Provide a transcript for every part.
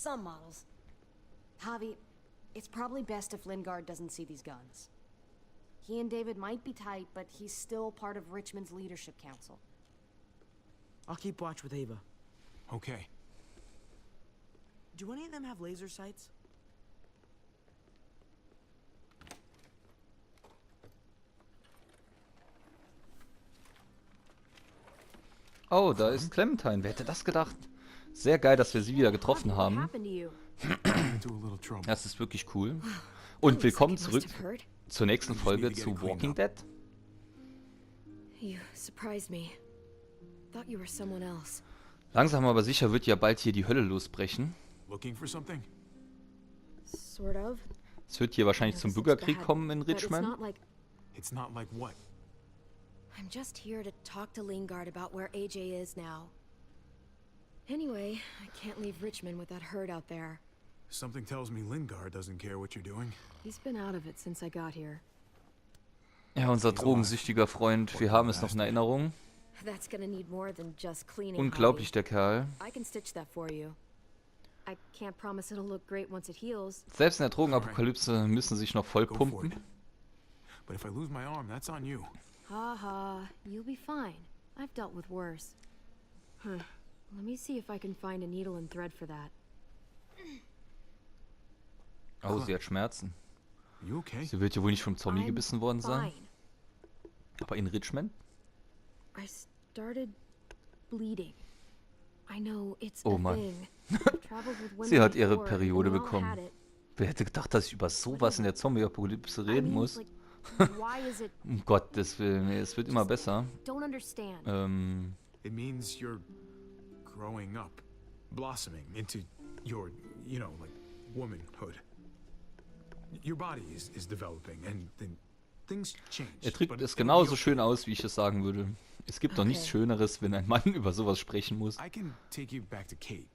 Some models. Javi, it's probably best if Lingard doesn't see these guns. He and David might be tight, but he's still part of Richmond's leadership council. I'll keep watch with Ava. Okay. Do any of them have laser sights? Oh, da ist Clementine. Wer hätte das gedacht? Sehr geil, dass wir sie wieder getroffen haben. Das ist wirklich cool. Und willkommen zurück zur nächsten Folge zu Walking Dead. Langsam aber sicher wird ja bald hier die Hölle losbrechen. Es wird hier wahrscheinlich zum Bürgerkrieg kommen in Richmond. I'm just here to talk to Lingard about where AJ is now. Anyway, I can't leave Richmond with that herd out there. Something tells me Lingard doesn't care what you're doing. He's been out of it since I got here. Ja, unser drogensüchtiger Freund, wir haben es noch in Erinnerung. That's gonna need more than just cleaning. Unglaublich, der Kerl. I can stitch that for you. I can't promise it'll look great once it heals. Selbst in der Drogenapokalypse müssen sie sich noch voll pumpen. But if I lose my arm, that's on you. Haha, you'll be fine. I've dealt with worse. Let me see if I can find a needle and thread for that. Oh, sie hat Schmerzen. You okay? Sie wird ja wohl nicht vom Zombie gebissen worden sein. Aber in Richmond? I started bleeding. I know it's oh a Mann. thing. Sie hat ihre Periode bekommen. Wer hätte gedacht, dass ich über sowas in der Zombie-Apokalypse reden muss? Um Gottes Willen, es wird immer besser. It means you're growing up, blossoming into your, you know, like womanhood. Your body is developing and then things change. Er drückt es genauso schön aus, wie ich es sagen würde. Es gibt doch nichts Schöneres, wenn ein Mann über sowas sprechen muss. I can take you back to Kate.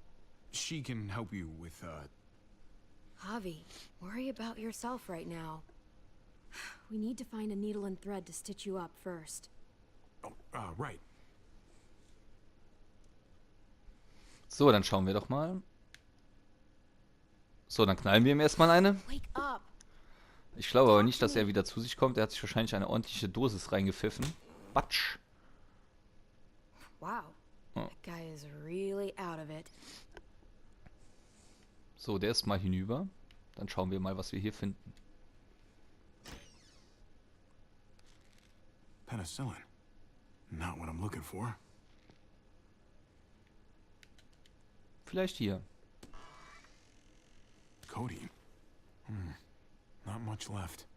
She can help you with Javi, worry about yourself right now. We need to find a needle and thread to stitch you up first. Right. So, dann schauen wir doch mal. So, dann knallen wir ihm erstmal eine. Ich glaube aber nicht, dass er wieder zu sich kommt. Er hat sich wahrscheinlich eine ordentliche Dosis reingepfiffen. Batsch. Wow. That guy is really out of it. So, der ist mal hinüber. Dann schauen wir mal, was wir hier finden. Penicillin. Not what I'm looking for. Vielleicht hier. Codeine. Not much left.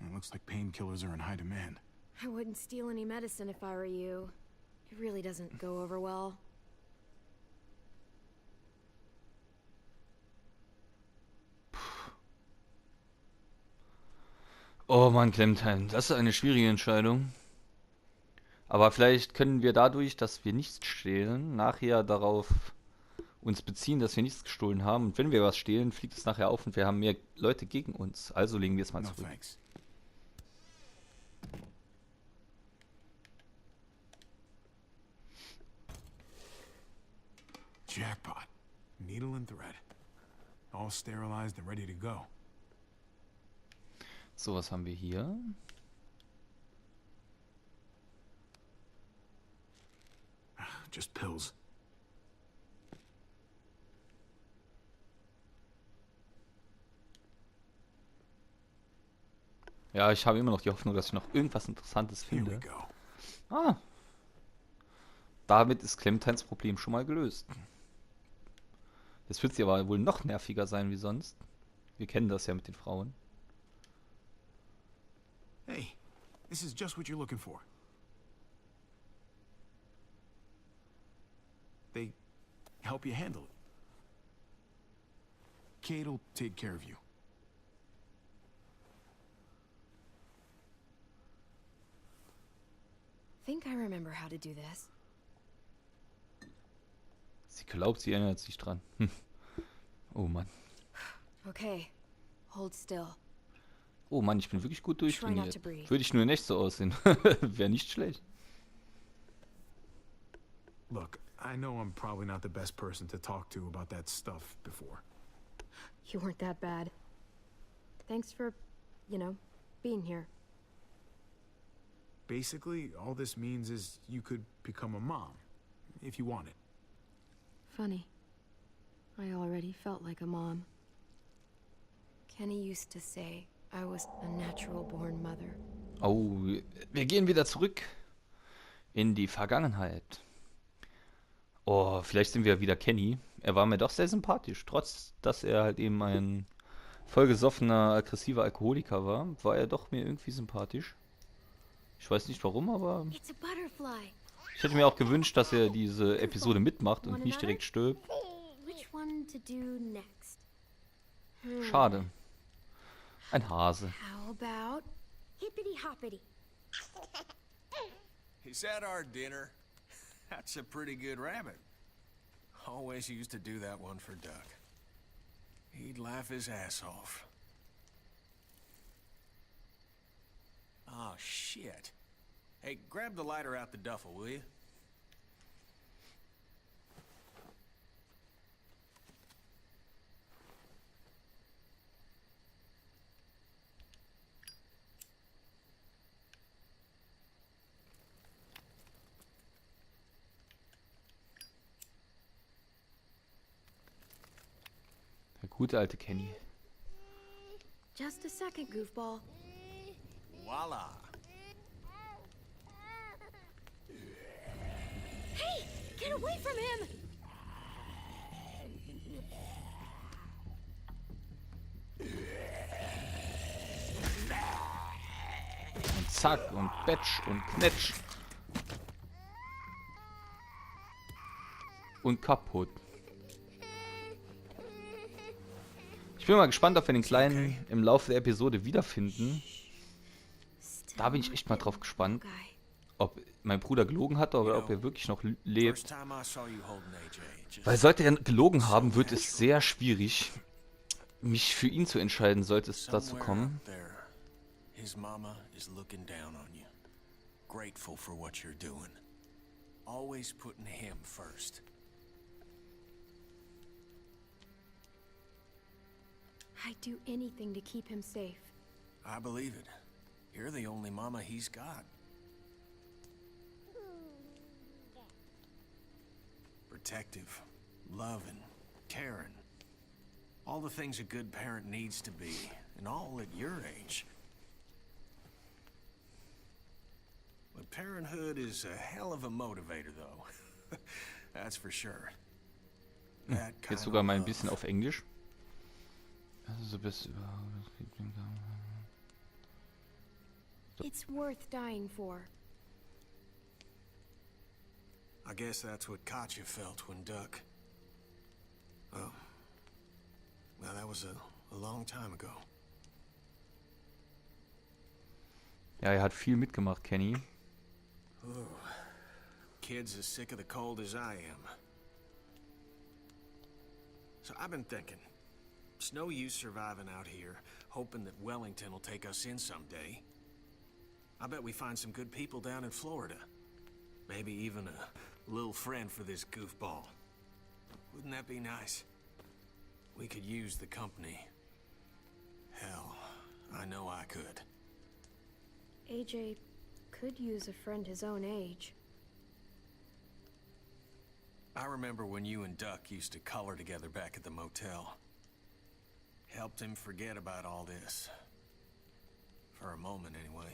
It looks like painkillers are in high demand. I wouldn't steal any medicine if I were you. It really doesn't go over well. Oh Mann, Clementine, das ist eine schwierige Entscheidung. Aber vielleicht können wir dadurch, dass wir nichts stehlen, nachher darauf uns beziehen, dass wir nichts gestohlen haben. Und wenn wir was stehlen, fliegt es nachher auf und wir haben mehr Leute gegen uns. Also legen wir es mal zurück. Thanks. Jackpot. Needle and thread. All sterilized and ready to go. So, was haben wir hier? Just pills. Ja, ich habe immer noch die Hoffnung, dass ich noch irgendwas Interessantes finde. Ah. Damit ist Clementines Problem schon mal gelöst. Jetzt wird sie aber wohl noch nerviger sein wie sonst. Wir kennen das ja mit den Frauen. Hey, this is just what you're looking for. They help you handle it. Kate'll take care of you. Think I remember how to do this. Sie glaubt, sie erinnert sich dran. Oh Mann. Okay, hold still. Oh Mann, ich bin wirklich gut durchtrainiert. Würde ich nur nicht so aussehen. Wäre nicht schlecht. Look, I know I'm probably not the best person to talk to about that stuff before. You weren't that bad. Thanks for, you know, being here. Basically, all this means is you could become a mom, if you wanted. Funny. I already felt like a mom. Kenny used to say I was a natural-born mother. Oh, wir gehen wieder zurück in die Vergangenheit. Oh, vielleicht sind wir wieder Kenny. Er war mir doch sehr sympathisch. Trotz, dass er halt eben ein vollgesoffener, aggressiver Alkoholiker war, war er doch mir irgendwie sympathisch. Ich weiß nicht warum, aber It's a butterfly. ich hätte mir auch gewünscht, dass er diese Episode mitmacht und nicht direkt stirbt. Which one to do next? Schade. Ein Hase. How about hippity hoppity? Is that our dinner? That's a pretty good rabbit. Always used to do that one for Duck. He'd laugh his ass off. Oh, shit. Hey, grab the lighter out the duffel, will you? Der gute alte Kenny. Just a second, goofball. Voila. Hey, get away from him! Und zack und betsch und knetsch. Und kaputt. Ich bin mal gespannt, ob wir den Kleinen im Laufe der Episode wiederfinden. Da bin ich echt mal drauf gespannt, Guy. ob mein Bruder gelogen hat oder ob er wirklich noch lebt. First time I saw you holding AJ. Weil sollte er gelogen haben, wird es sehr schwierig, mich für ihn zu entscheiden, sollte es dazu Somewhere kommen. out there, his mama is looking down on you. Grateful for what you're doing. Always putting him first. I'd do anything to keep him safe. I believe it. You're the only mama he's got. Protective, loving, caring. All the things a good parent needs to be, and all at your age. But parenthood is a hell of a motivator, though. That's for sure. That kind Jetzt of sogar mal ein love. bisschen auf Englisch. Also It's worth dying for. I guess that's what Katja felt when Duck... Oh. Well, that was a long time ago. Ja, er hat viel mitgemacht, Kenny. Ooh. Kid's as sick of the cold as I am. So I've been thinking. It's no use surviving out here, hoping that Wellington will take us in someday. I bet we find some good people down in Florida. Maybe even a little friend for this goofball. Wouldn't that be nice? We could use the company. Hell, I know I could. AJ could use a friend his own age. I remember when you and Duck used to color together back at the motel. Helped him forget about all this. For a moment, anyway.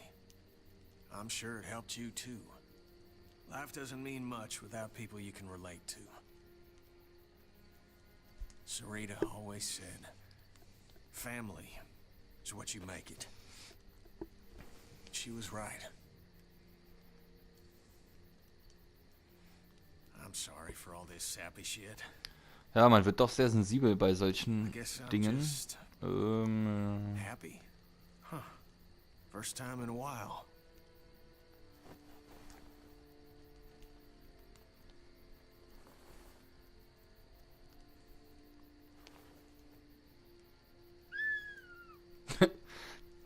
I'm sure it helped you, too. Life doesn't mean much without people you can relate to. Sarita always said, family is what you make it. She was right. I'm sorry for all this sappy shit. Ja, man wird doch sehr sensibel bei solchen I guess I'm Dingen. just happy. Huh. First time in a while.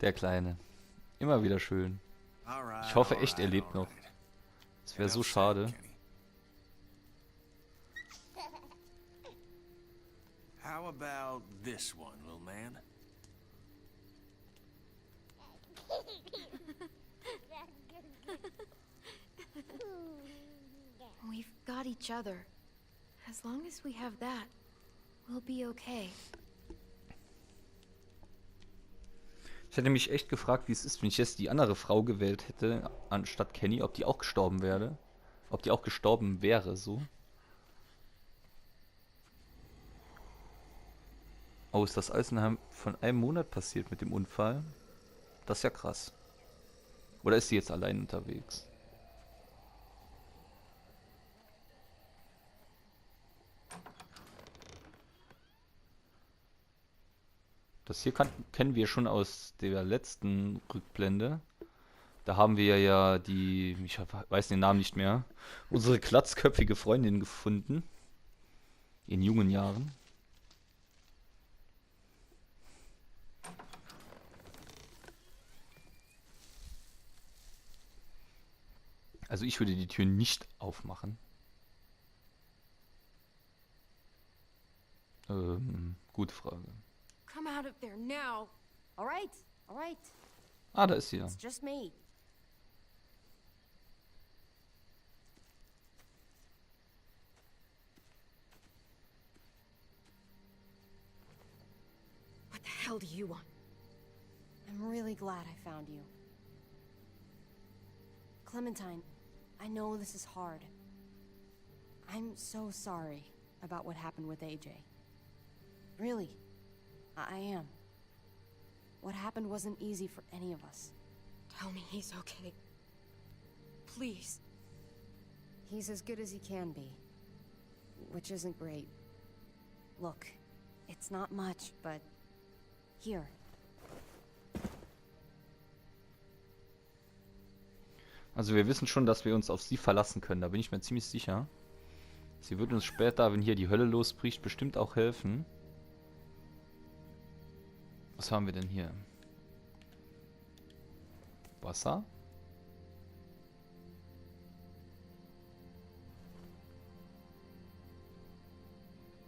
Der Kleine. Immer wieder schön. Alright, Ich hoffe echt, er alright, lebt noch. alright. Es wäre so Enough said, schade. Kenny. How How about this one, little man? We've got each other. As long as we have that, we'll be okay. Ich hätte mich echt gefragt, wie es ist, wenn ich jetzt die andere Frau gewählt hätte, anstatt Kenny, ob die auch gestorben wäre. Ob die auch gestorben wäre, so. Oh, ist das alles innerhalb von einem Monat passiert mit dem Unfall? Das ist ja krass. Oder ist sie jetzt allein unterwegs? Das hier kennen wir schon aus der letzten Rückblende. Da haben wir ja die, ich weiß den Namen nicht mehr, unsere glatzköpfige Freundin gefunden. In jungen Jahren. Also ich würde die Tür nicht aufmachen. Gute Frage. Come out of there now. All right, all right. Ah, da ist sie ja. It's just me. What the hell do you want? I'm really glad I found you. Clementine, I know this is hard. I'm so sorry about what happened with AJ. Really, I am. What happened wasn't easy for any of us. Tell me he's okay. Please. He's as good as he can be, which isn't great. Look, it's not much, but here. Also wir wissen schon, dass wir uns auf sie verlassen können, da bin ich mir ziemlich sicher. Sie wird uns später, wenn hier die Hölle losbricht, bestimmt auch helfen. Was haben wir denn hier? Wasser?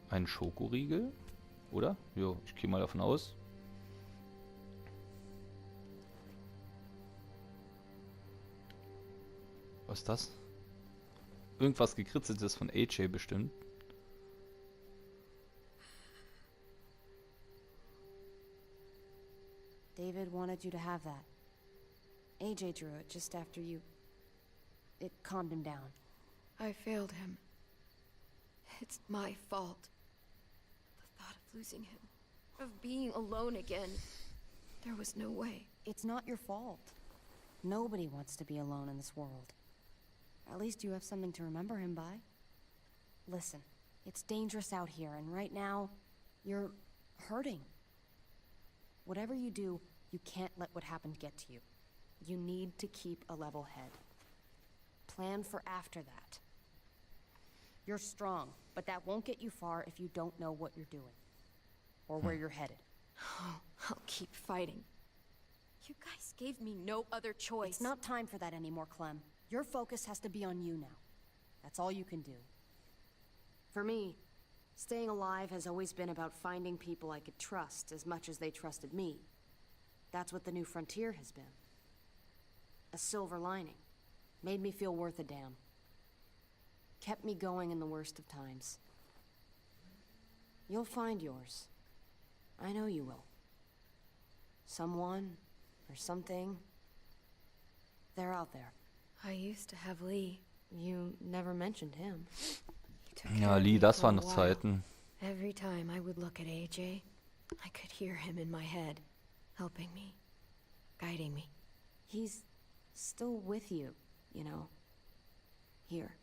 Ein Schokoriegel? Oder? Jo, ich gehe mal davon aus. Was ist das? Irgendwas gekritzeltes von AJ bestimmt. David wanted you to have that. AJ drew it just after you... It calmed him down. I failed him. It's my fault. The thought of losing him, of being alone again, there was no way. It's not your fault. Nobody wants to be alone in this world. At least you have something to remember him by. Listen, it's dangerous out here, and right now, you're hurting. Whatever you do, you can't let what happened get to you. You need to keep a level head. Plan for after that. You're strong, but that won't get you far if you don't know what you're doing. Or where you're headed. Oh, I'll keep fighting. You guys gave me no other choice. It's not time for that anymore, Clem. Your focus has to be on you now. That's all you can do. For me, staying alive has always been about finding people I could trust as much as they trusted me. That's what the new frontier has been. A silver lining. Made me feel worth a damn. Kept me going in the worst of times. You'll find yours. I know you will. Someone, or something, they're out there. I used to have Lee. You never mentioned him. He took Ja, care of Lee, me das for a waren noch while. Zeiten. Every time I would look at AJ, I could hear him in my head, helping me, guiding me. He's still with you, you know. Here.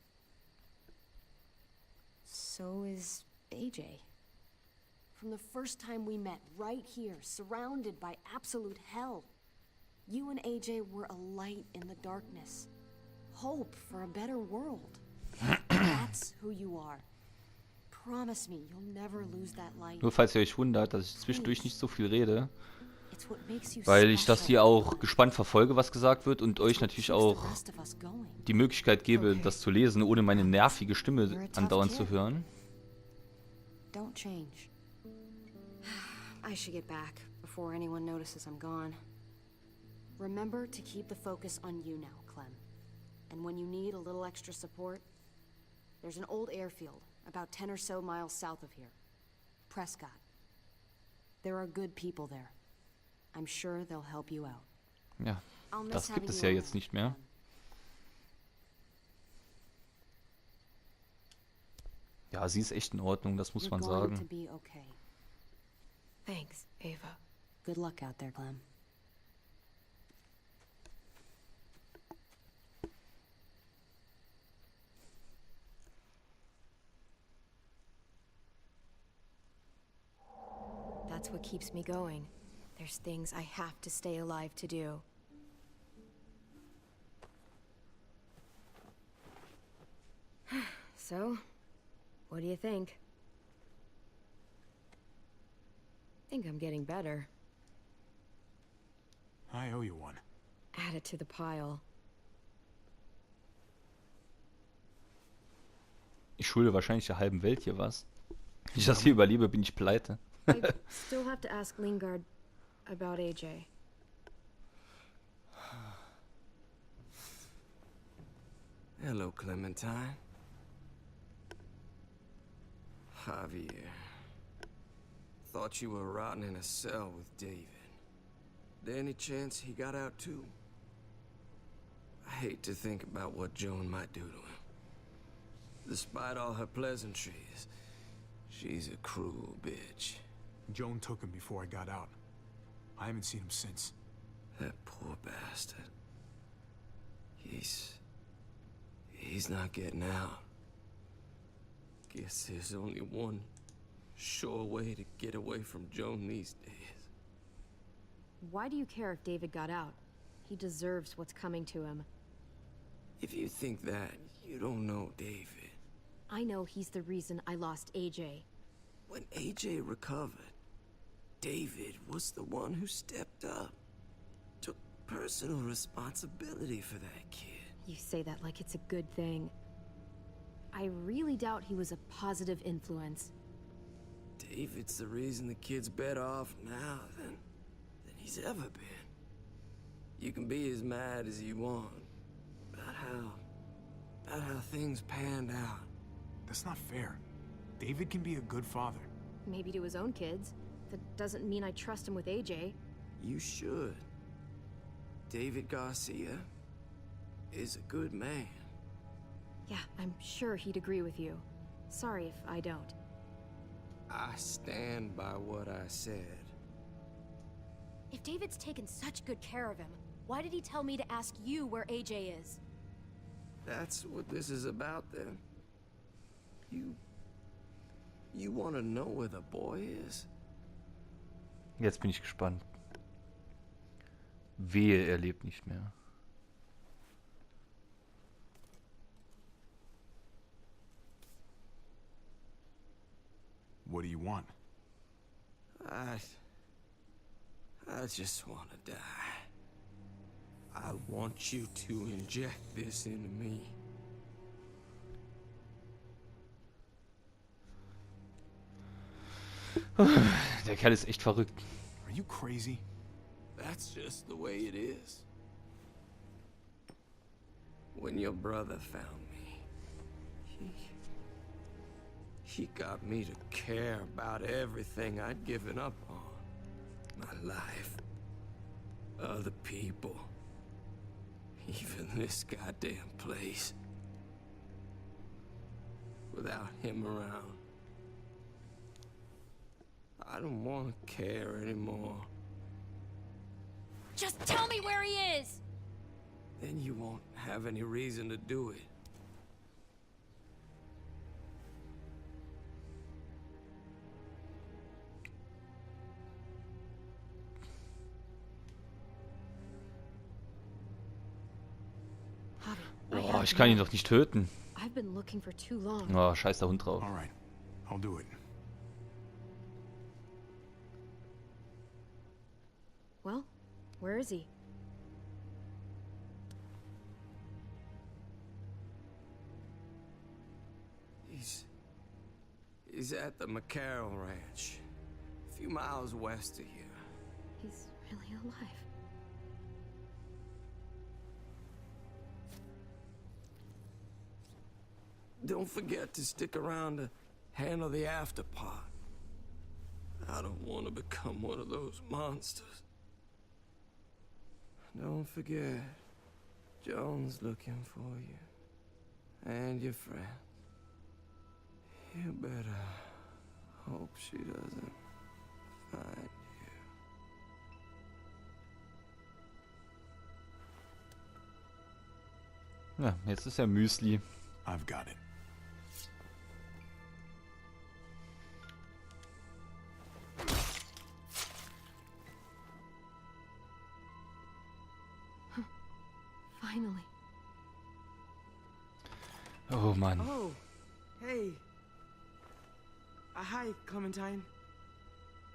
So is AJ. From the first time we met, right here, surrounded by absolute hell. You and AJ were a light in the darkness. Hope for a better world. That's who you are. Promise me you'll never lose that light. Nur falls ihr euch wundert, dass ich zwischendurch nicht so viel rede, It's what makes you weil ich das special. hier auch gespannt verfolge, was gesagt wird und euch natürlich Keeps the auch rest of us going. die Möglichkeit gebe, Okay. das zu lesen, ohne meine nervige You're Stimme a tough andauernd kid. zu hören. Don't change. I should get back before anyone notices I'm gone. Remember to keep the focus on you now, Clem. And when you need a little extra support, there's an old airfield about 10 or so miles south of here. Prescott. There are good people there. I'm sure they'll help you out. Ja, I'll miss das gibt having es you ja jetzt around, nicht mehr. Clem. Ja, sie ist echt in Ordnung, das muss You're man going to sagen. be okay. Thanks, Ava. Good luck out there, Clem. That's what keeps me going. There's things I have to stay alive to do. So, what do you think? Think I'm getting better. I owe you one. Add it to the pile. Ich schulde wahrscheinlich der halben Welt hier was. Wenn ich das hier überlebe, bin ich pleite. I still have to ask Lingard about AJ. Hello, Clementine. Javier. Thought you were rotting in a cell with David. There any chance he got out too? I hate to think about what Joan might do to him. Despite all her pleasantries, she's a cruel bitch. Joan took him before I got out. I haven't seen him since. That poor bastard. He's not getting out. Guess there's only one sure way to get away from Joan these days. Why do you care if David got out? He deserves what's coming to him. If you think that, you don't know David. I know he's the reason I lost AJ. When AJ recovered, David was the one who stepped up. Took personal responsibility for that kid. You say that like it's a good thing. I really doubt he was a positive influence. David's the reason the kid's better off now than he's ever been. You can be as mad as you want about how things panned out. That's not fair. David can be a good father. Maybe to his own kids. That doesn't mean I trust him with AJ. You should. David Garcia is a good man. Yeah, I'm sure he'd agree with you. Sorry if I don't. I stand by what I said. If David's taken such good care of him, why did he tell me to ask you where AJ is? That's what this is about, then. You want to know where the boy is? Jetzt bin ich gespannt. Wehe, er lebt nicht mehr. What do you want? I just want to die. I want you to inject this into me. Der Kerl ist echt verrückt. Are you crazy? That's just the way it is. When your brother found me, he got me to care about everything I'd given up on. My life, other people, even this goddamn place. Without him around, I don't want to care anymore. Just tell me where he is! Then you won't have any reason to do it. Oh, ich kann ihn doch nicht töten. I've been looking for too long. Oh, scheiß der Hund drauf. All right, I'll do it. Well, where is he? He's at the McCarroll Ranch. If few miles west of here. He's really alive. Don't forget to stick around to handle the after part. I don't want to become one of those monsters. Don't forget, Joan's looking for you. And your friend. You better hope she doesn't find you. Ja, jetzt ist ja Müsli. I've got it. Finally. Oh Mann. Oh, hey. Hi, Clementine.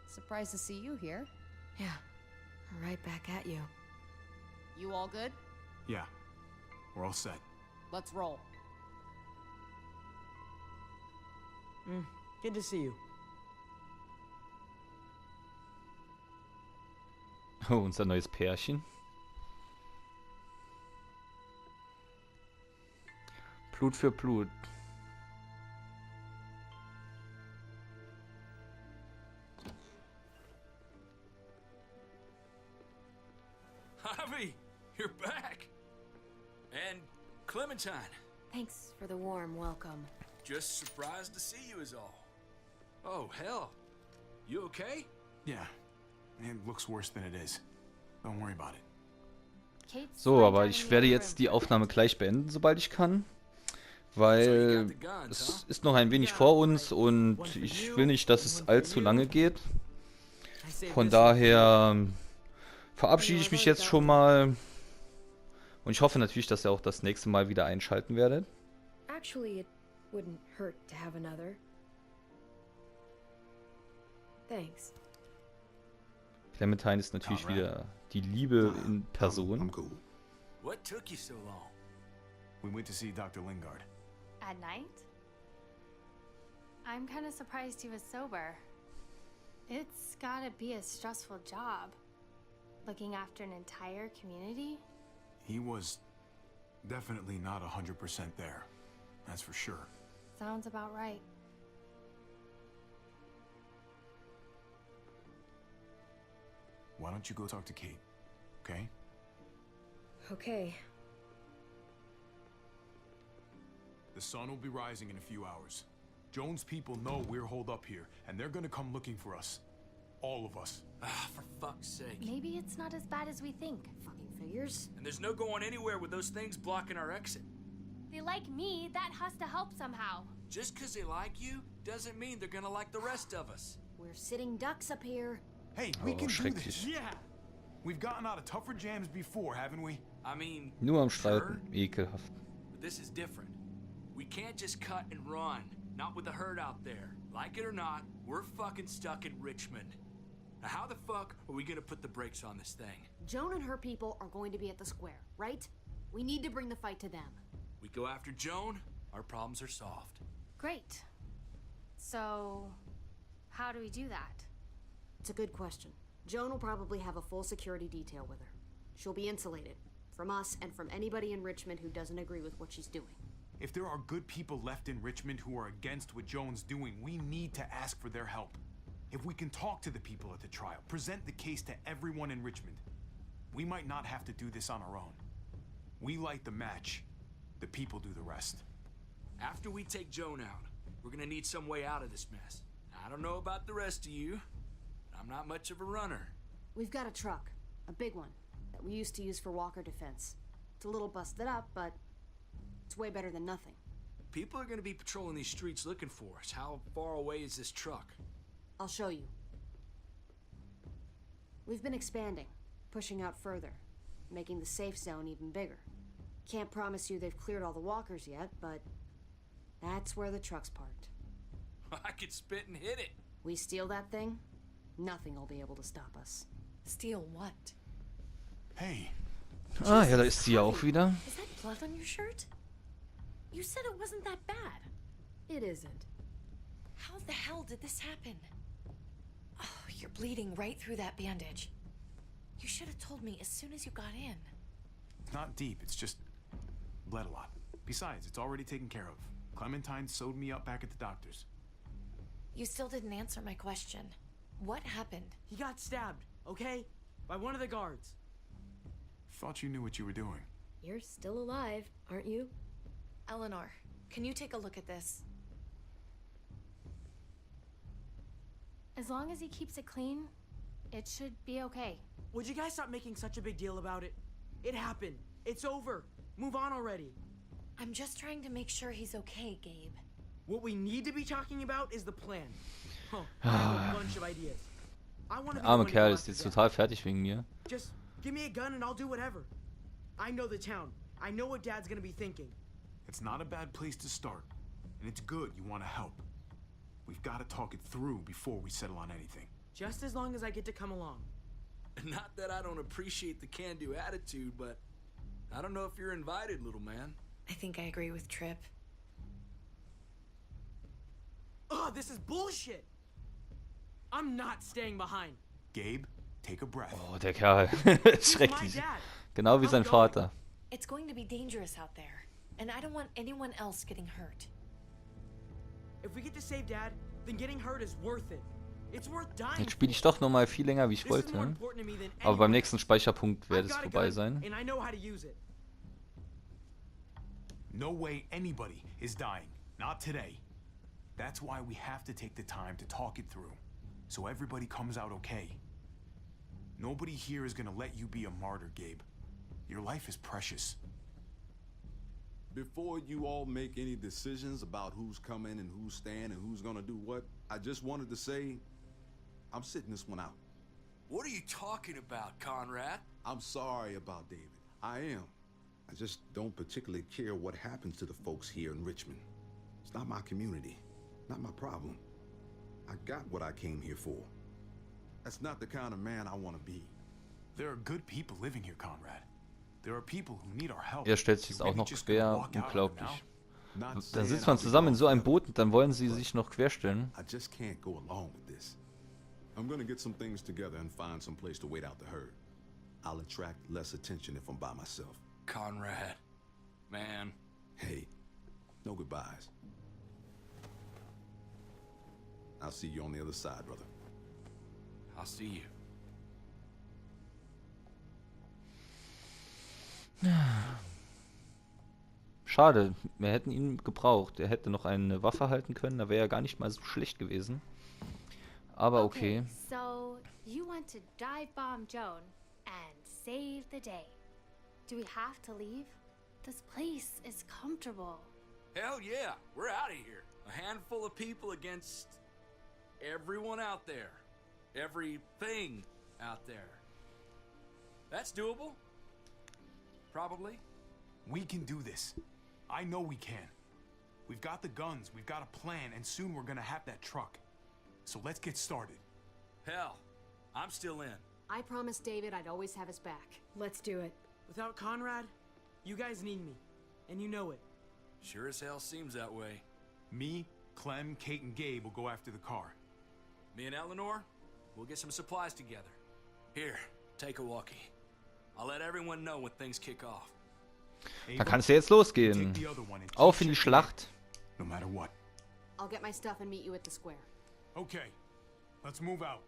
Surprised to see you here. Yeah, right back at you. You all good? Yeah, we're all set. Let's roll. Good to see you. Oh, unser neues Pärchen. Blut für Blut. Javi, you're back. And Clementine. Thanks for the warm welcome. Just surprised to see you is all. Oh, hell. You okay? Yeah, it looks worse than it is. Don't worry about it. Kate's So, aber right ich down werde in the jetzt room. die Aufnahme gleich beenden, sobald ich kann. Weil es ist noch ein wenig vor uns und ich will nicht, dass es allzu lange geht. I saved Von this one. daher verabschiede ich mich jetzt schon mal. Und ich hoffe natürlich, dass ihr auch das nächste Mal wieder einschalten werdet. Actually, it wouldn't hurt to have another. Thanks. Clementine ist natürlich Alright. wieder die Liebe in I'm Person. cool. What took you so long? We went to see Dr. Lingard. At night? I'm kind of surprised he was sober. It's gotta be a stressful job. Looking after an entire community? He was definitely not 100% there. That's for sure. Sounds about right. Why don't you go talk to Kate, okay? Okay. The sun will be rising in a few hours. Joan's people know we're holed up here, and they're gonna come looking for us. All of us. Ah, for fuck's sake. Maybe it's not as bad as we think. Fucking figures. And there's no going anywhere with those things blocking our exit. They like me, that has to help somehow. Just 'cause they like you doesn't mean they're gonna like the rest of us. We're sitting ducks up here. Hey, we Oh, can do schrecklich. this. Yeah. We've gotten out of tougher jams before, haven't we? I mean, Nur am sure, Streiten. Ekelhaft. but this is different. We can't just cut and run. Not with the herd out there. Like it or not, we're fucking stuck in Richmond. Now how the fuck are we gonna put the brakes on this thing? Joan and her people are going to be at the square, right? We need to bring the fight to them. We go after Joan, our problems are solved. Great. So, how do we do that? It's a good question. Joan will probably have a full security detail with her. She'll be insulated. From us and from anybody in Richmond who doesn't agree with what she's doing. If there are good people left in Richmond who are against what Joan's doing, we need to ask for their help. If we can talk to the people at the trial, present the case to everyone in Richmond, we might not have to do this on our own. We light the match, the people do the rest. After we take Joan out, we're gonna need some way out of this mess. I don't know about the rest of you, but I'm not much of a runner. We've got a truck. A big one. That we used to use for walker defense. It's a little busted up, but it's way better than nothing. People are gonna be patrolling these streets looking for us. How far away is this truck? I'll show you. We've been expanding, pushing out further, making the safe zone even bigger. Can't promise you they've cleared all the walkers yet, but that's where the truck's parked. I could spit and hit it. We steal that thing, nothing will be able to stop us. Steal what? Hey, Ah, ja, da ist sie auch wieder. Is that blood on your shirt? You said it wasn't that bad. It isn't. How the hell did this happen? Oh, bleeding right through that bandage. You should have told me as soon as you got in. It's not deep, it's just bled a lot. Besides, it's already taken care of. Clementine sewed me up back at the doctor's. You still didn't answer my question. What happened? He got stabbed, okay? By one of the guards. Thought you knew what you were doing. You're still alive, aren't you? Eleanor, can you take a look at this? As long as he keeps it clean, it should be okay. Would you guys stop making such a big deal about it? It happened. It's over. Move on already. I'm just trying to make sure he's okay, Gabe. What we need to be talking about is the plan. Huh, I have a bunch of ideas. I want to be the Armer one to Kerl go ist after jetzt Dad. total fertig wegen mir. Just give me a gun and I'll do whatever. I know the town. I know what Dad's gonna be thinking. It's not a bad place to start. And it's good you want to help. We've got to talk it through before we settle on anything. Just as long as I get to come along. Not that I don't appreciate the can-do attitude, but I don't know if you're invited, little man. I think I agree with Tripp. Ugh, this is bullshit! I'm not staying behind. Gabe, take a breath. Oh, der Kerl. He's my Schrecklich. dad. Genau wie sein Vater. It's going to be dangerous out there, and I don't want anyone else getting hurt. If we get to save Dad, then getting hurt is worth it. It's worth dying. Jetzt spiele ich doch nochmal viel länger, wie ich This is more wollte. important to me than Aber beim anyone nächsten else. Speicherpunkt wird I've es got a vorbei gun, sein. and I know how to use it. No way anybody is dying. Not today. That's why we have to take the time to talk it through. So everybody comes out okay. Nobody here is gonna let you be a martyr, Gabe. Your life is precious. Before you all make any decisions about who's coming and who's staying and who's gonna do what, I just wanted to say, I'm sitting this one out. What are you talking about, Conrad? I'm sorry about David. I am. I just don't particularly care what happens to the folks here in Richmond. It's not my community, not my problem. I got what I came here for. That's not the kind of man I want to be. There are good people living here, Conrad. There are people who need our help. Er stellt sich jetzt You're auch really noch just gonna quer. walk out on them Unglaublich. now? Not Da saying sitzt I'll man be zusammen in so einem gone Boot und dann wollen sie sich noch querstellen. I just can't go along with this. I'm gonna get some things together and find some place to wait out the herd. I'll attract less attention if I'm by myself. Conrad. Man. Hey, no goodbyes. I'll see you on the other side, brother. I'll see you. Schade, wir hätten ihn gebraucht. Er hätte noch eine Waffe halten können, da wäre er gar nicht mal so schlecht gewesen. Aber okay. So you want to dive bomb Joan and save the day. Do we have to leave? This place is comfortable. Hell yeah, we're out of here. A handful of people against everyone out there. Everything out there. That's doable. Probably. We can do this. I know we can. We've got the guns, we've got a plan, and soon we're gonna have that truck. So let's get started. Hell, I'm still in. I promised David I'd always have his back. Let's do it. Without Conrad, you guys need me. And you know it. Sure as hell seems that way. Me, Clem, Kate, and Gabe will go after the car. Me and Eleanor, we'll get some supplies together. Here, take a walkie. I'll let everyone know when things kick off. Da kann es ja jetzt losgehen. Auf in die Schlacht. No matter what. I'll get my stuff and meet you at the square. Okay, let's move out.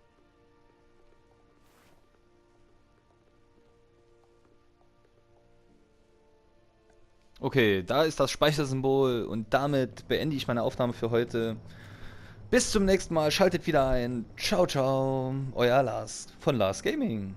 Okay, da ist das Speichersymbol und damit beende ich meine Aufnahme für heute. Bis zum nächsten Mal, schaltet wieder ein. Ciao, ciao, euer Lars von LarsGaming.